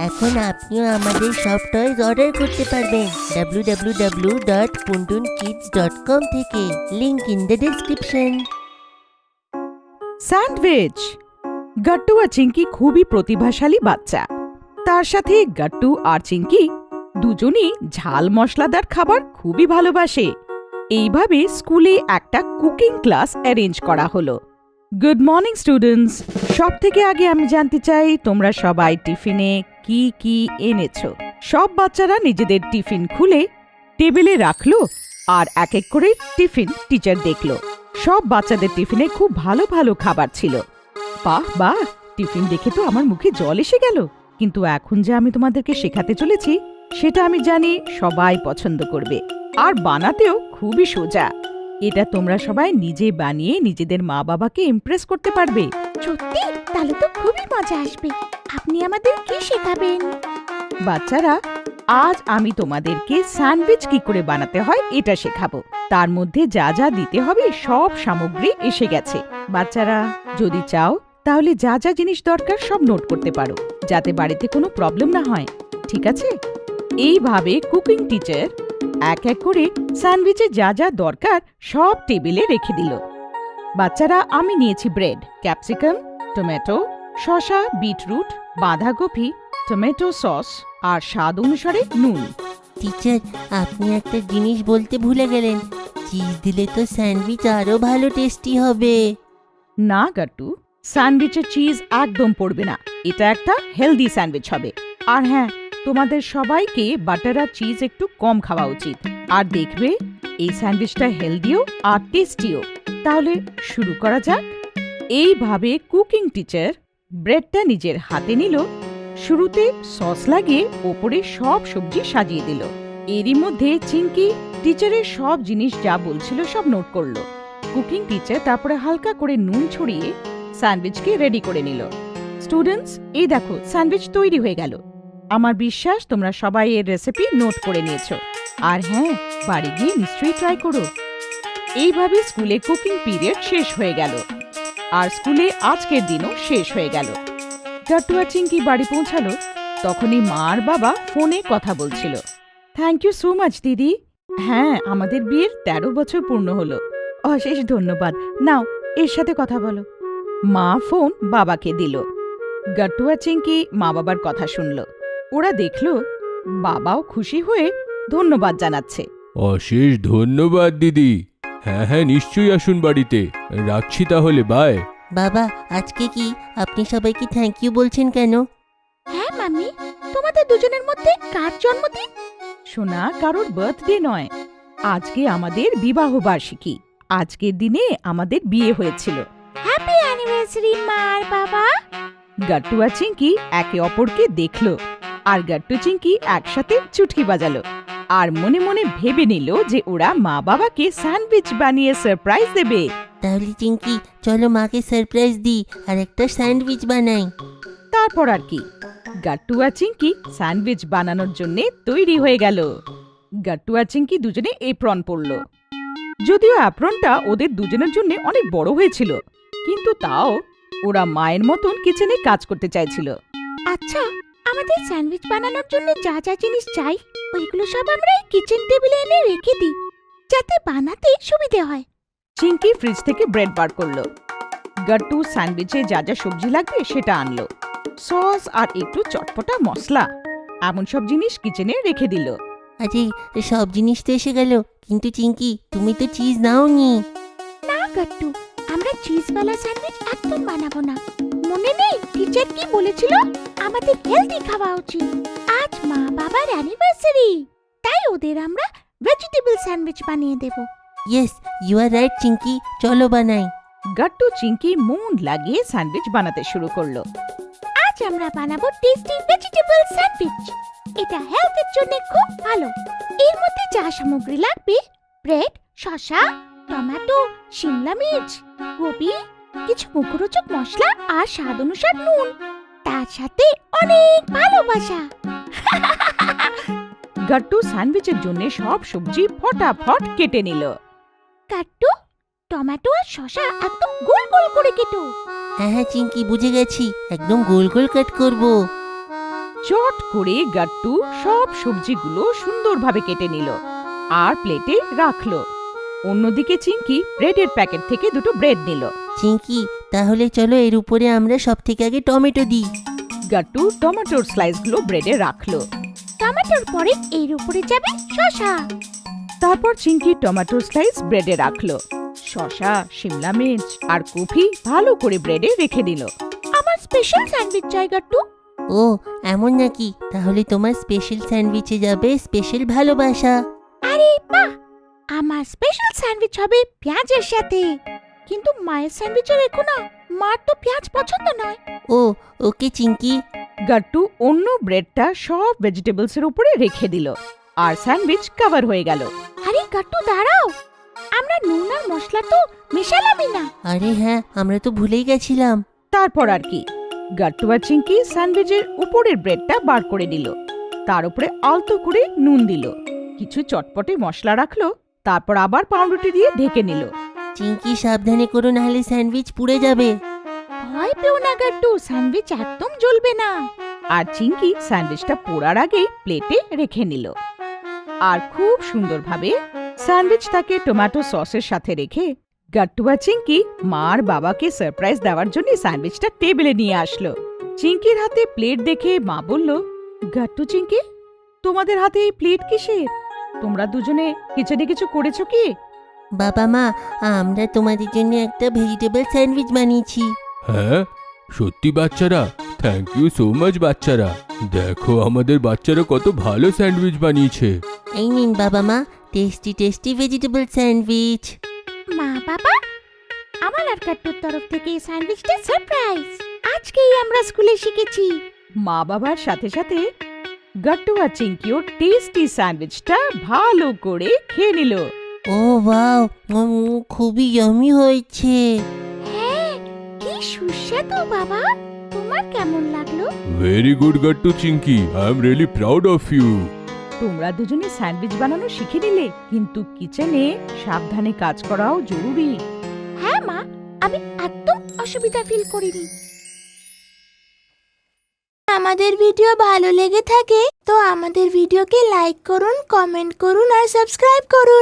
এখন আপনিও আমাদের সব টয়েস অর্ডার করতে পারবেন www.puntunkids.com থেকে। Link in the description. Sandwich. Gattu আর চিঙ্কি খুবই প্রতিভাশালী বাচ্চা। তার সাথে গাট্টু আর চিঙ্কি দুজনই ঝাল মশলাদার খাবার খুবই ভালোবাসে। এইভাবে স্কুলে একটা কুকিং ক্লাস অ্যারেঞ্জ করা হলো। Good morning students. সব থেকে আগে আমি জানতে চাই তোমরা সবাই টিফিনে কি কি এনেছো। সব বাচ্চারা নিজেদের টিফিন খুলে টেবিলে রাখলো আর এক এক করে টিফিন টিচার দেখলো। সব বাচ্চাদের টিফিনে খুব ভালো ভালো খাবার ছিল। বাহ বাহ, টিফিন দেখে তো আমার মুখে জল এসে গেল। কিন্তু এখন যে আমি তোমাদেরকে শেখাতে চলেছি সেটা আমি জানি সবাই পছন্দ করবে, আর বানাতেও খুবই সোজা। এটা তোমরা সবাই নিজে বানিয়ে নিজেদের মা বাবাকে ইমপ্রেস করতে পারবে। সত্যি? তাহলে তো খুবই মজা আসবে। আপনি আমাদের কি শেখাবেন? বাচ্চারা, আজ আমি তোমাদেরকে স্যান্ডউইচ কি করে বানাতে হয় এটা শেখাবো। তার মধ্যে যা যা দিতে হবে সব সামগ্রী এসে গেছে। বাচ্চারা, যদি চাও তাহলে যা যা জিনিস দরকার সব নোট করতে পারো, যাতে বাড়িতে কোনো প্রবলেম না হয়। ঠিক আছে? এইভাবে কুকিং টিচার এক এক করে স্যান্ডউইচে যা যা দরকার সব টেবিলে রেখে দিল। বাচ্চারা, আমি নিয়েছি ব্রেড, ক্যাপসিকাম, টমেটো, শসা, বিটরুট, বাঁধাকপি, টমেটো সস আর স্বাদ অনুসারে নুন। টিচার, আপনি একটা জিনিস বলতে ভুলে গেলেন। চিজ দিলে তো স্যান্ডউইচ আরো ভালো টেস্টি হবে। না গাট্টু, স্যান্ডউইচে চিজ একদম পড়বে না। এটা একটা হেলদি স্যান্ডউইচ হবে। আর হ্যাঁ, তোমাদের সবাইকে বাটার আর চিজ একটু কম খাওয়া উচিত। আর দেখবে এই স্যান্ডউইচটা হেলদিও আর টেস্টিও। তাহলে শুরু করা যাক। এইভাবে কুকিং টিচার ব্রেডটা নিজের হাতে নিল, শুরুতে সস লাগিয়ে ওপরে সব সবজি সাজিয়ে দিল। এরই মধ্যে চিঙ্কি টিচারের সব জিনিস যা বলছিল সব নোট করলো। কুকিং টিচার তারপরে হালকা করে নুন ছড়িয়ে স্যান্ডউইচকে রেডি করে নিল। স্টুডেন্টস, এই দেখো স্যান্ডউইচ তৈরি হয়ে গেল। আমার বিশ্বাস তোমরা সবাই এর রেসিপি নোট করে নিয়েছো। আর হ্যাঁ, বাড়ি গিয়ে নিশ্চয়ই ট্রাই করো। এইভাবে স্কুলে কুকিং পিরিয়ড শেষ হয়ে গেল, আর স্কুলে আজকের দিনও শেষ হয়ে গেল। গাট্টু আর চিঙ্কি বাড়ি পৌঁছালো, তখনই মা আর বাবা ফোনে কথা বলছিল। থ্যাংক ইউ সো মাচ দিদি। হ্যাঁ, আমাদের বিয়ের 13 বছর পূর্ণ হলো। অশেষ ধন্যবাদ। নাও এর সাথে কথা বলো। মা ফোন বাবাকে দিল। গাট্টু আর চিঙ্কি মা বাবার কথা শুনল। ওরা দেখল বাবাও খুশি হয়ে ধন্যবাদ জানাচ্ছে। অশেষ ধন্যবাদ দিদি। হ্যাঁ হ্যাঁ, নিশ্চয়ই আসুন বাড়িতে। রাখছি তাহলে, বাই। বাবা, আজকে কি আপনি সবাইকে থ্যাংক ইউ বলছেন কেন? হ্যাঁ মাম্মি, তোমাদের দুজনের মধ্যে কার জন্মদিন? শোনা, কারোর বার্থডে নয়, আজকে আমাদের বিবাহ বার্ষিকী। আজকের দিনে আমাদের বিয়ে হয়েছিল। হ্যাপি অ্যানিভার্সারি মা আর বাবা। গাট্টু আর চিঙ্কি একে অপরকে দেখল, আর গাট্টু চিঙ্কি একসাথে চুটকি বাজালো, আর মনে মনে ভেবে নিল যে ওরা মা বাবাকে স্যান্ডউইচ বানিয়ে সারপ্রাইজ দেবে। তাহলে চিঙ্কি, চলো মাকে সারপ্রাইজ দিই আর একটা স্যান্ডউইচ বানাই। তারপর আর কি, গাট্টু আর চিঙ্কি স্যান্ডউইচ বানানোর জন্য তৈরি হয়ে গেল। গাট্টু আর চিঙ্কি দুজনে এপ্রন পরল। যদিও অ্যাপ্রনটা ওদের দুজনের জন্য অনেক বড় হয়েছিল, কিন্তু তাও ওরা মায়ের মতন কিচেনে কাজ করতে চাইছিল। আচ্ছা, আমাদের স্যান্ডউইচ বানানোর জন্য যা যা জিনিস চাই ওইগুলো সব আমরা এই কিচেন টেবিলে এনে রেখে দিই, যাতে বানাতে সুবিধে হয়। চিঙ্কি ফ্রিজ থেকে ব্রেড বার করলো। গাট্টু স্যান্ডউইচে যা যা সবজি লাগবে সেটা আনলো। সস আর একটু চটপটা মশলা, এমন সব জিনিস কিচেনে রেখে দিল। আরে, সব জিনিস তো এসে গেল, কিন্তু চিঙ্কি তুমি তো চিজ নাওনি। না গাট্টু, আমরা চিজওয়ালা স্যান্ডউইচ একদম বানাবো না। মনে নেই টিচার কি বলেছিল? আমাদের হেলদি খাওয়া উচিত। আজ মা বাবার অ্যানিভার্সারি, তাই ওদের আমরা ভেজিটেবল স্যান্ডউইচ বানিয়ে দেব। Yes, you are right Chinki, চলো বানাই। গাট্টু চিঙ্কি মন লাগিয়ে স্যান্ডউইচ বানাতে শুরু করলো। আজ আমরা বানাবো টেস্টি ভেজিটেবল স্যান্ডউইচ। এটা হেলথের জন্য খুব ভালো। এর মধ্যে যা সামগ্রী লাগবে: ব্রেড, শসা, টমেটো, শিমলা মির্চ, গোবি, কিছু মুখরোচক মশলা আর স্বাদ অনুসার নুন, তার সাথে অনেক ভালোবাসা। গাট্টু স্যান্ডউইচের জন্য সব সবজি ফটাফট কেটে নিল। কাট্টু, টমেটো আর শসা একদম গোল গোল করে কেটো। হ্যাঁ হ্যাঁ চিঙ্কি, বুঝে গেছি, একদম গোল গোল কাট করব। চট করে গাট্টু সব সবজিগুলো সুন্দরভাবে কেটে নিল আর প্লেটে রাখলো। অন্যদিকে চিঙ্কি ব্রেডের প্যাকেট থেকে দুটো ব্রেড নিল। চিঙ্কি, তাহলে চলো এর উপরে আমরা সব থেকে আগে টমেটো দিই। গাট্টু টমেটোর স্লাইসগুলো ব্রেডে রাখলো। টমেটোর পরে এর উপরে যাবে শসা। তারপর চিঙ্কি টমেটোর স্লাইস ব্রেডে রাখলো। শসা, শিমলা মির্চ আর কফি ভালো করে ব্রেডে রেখে দিল। আমার স্পেশাল স্যান্ডউইচ চাই গাট্টু। ও এমন নাকি? তাহলে তোমার স্পেশাল স্যান্ডউইচে যাবে স্পেশাল ভালোবাসা। আরে বাহ, আমার স্পেশাল স্যান্ডউইচ হবে পেঁয়াজের সাথে। কিন্তু মায়ের স্যান্ডউইচে রেখো না, মার তো পেঁয়াজ পছন্দ নয়। ও ওকে চিঙ্কি। গাট্টু অন্য ব্রেডটা সব ভেজিটেবলসের উপরে রেখে দিল আর স্যান্ডউইচ কভার হয়ে গেল। আরে গাট্টু দাঁড়াও, আমরা নুন আর মশলা তো মেশালামই না। আরে হ্যাঁ, আমরা তো ভুলেই গেছিলাম। তারপর আর কি, গাট্টু আর চিঙ্কি স্যান্ডউইচের উপরের ব্রেডটা বার করে দিল, তার উপরে আলতো করে নুন দিল, কিছু চটপটে মশলা রাখলো, তারপর আবার পাউরুটি দিয়ে ঢেকে নিল। চিঙ্কি সাবধানে করো, নাহলে স্যান্ডউইচ পুড়ে যাবে। ভয় পেও না গাট্টু, স্যান্ডউইচ একদম জ্বলবে না। আর চিঙ্কি স্যান্ডউইচটা পোড়ার আগেই প্লেটে রেখে নিল আর খুব সুন্দরভাবে স্যান্ডউইচটাকে টমেটো সসের সাথে রেখে গাট্টু আর চিঙ্কি মা আর বাবাকে সারপ্রাইজ দেওয়ার জন্য স্যান্ডউইচটা টেবিলে নিয়ে আসলো। চিঙ্কির হাতে প্লেট দেখে মা বলল, গাট্টু, চিঙ্কি, তোমাদের হাতে এই প্লেট কিসের? তোমরা দুজনে কিচেনে কিছু করেছো কি? বাবা মা, আমরা তোমাদের জন্য একটা ভেজিটেবল স্যান্ডউইচ বানিয়েছি। হ্যাঁ সত্যি বাচ্চারা, থ্যাংক ইউ সো মাচ বাচ্চারা। দেখো আমাদের বাচ্চারা কত ভালো স্যান্ডউইচ বানিয়েছে। এই নিন বাবা মা, টেস্টি টেস্টি ভেজিটেবল স্যান্ডউইচ। মা বাবা, আমার আর গাট্টুর তরফ থেকে এই স্যান্ডউইচটা সারপ্রাইজ। আজকেই আমরা স্কুলে শিখেছি। মা বাবার সাথে সাথে গাট্টু আর চিঙ্কিও টেস্টি স্যান্ডউইচটা ভালো করে খেয়ে নিল। ও ওয়াও, খুবই ইয়ামি হয়েছে। হ্যাঁ, কি সুস্বাদু বাবা। তোমার কেমন লাগলো? Very good Gattu Chinki, I am really proud of you. তোমরা দুজনে স্যান্ডউইচ বানানো শিখে নিলে, কিন্তু কিচেনে সাবধানে কাজ করাও জরুরি। হ্যাঁ মা, আমি একদম অসুবিধা ফিল করিনি। আমাদের ভিডিও ভালো লেগে থাকে তো আমাদের ভিডিওকে লাইক করুন, কমেন্ট করুন আর সাবস্ক্রাইব করুন।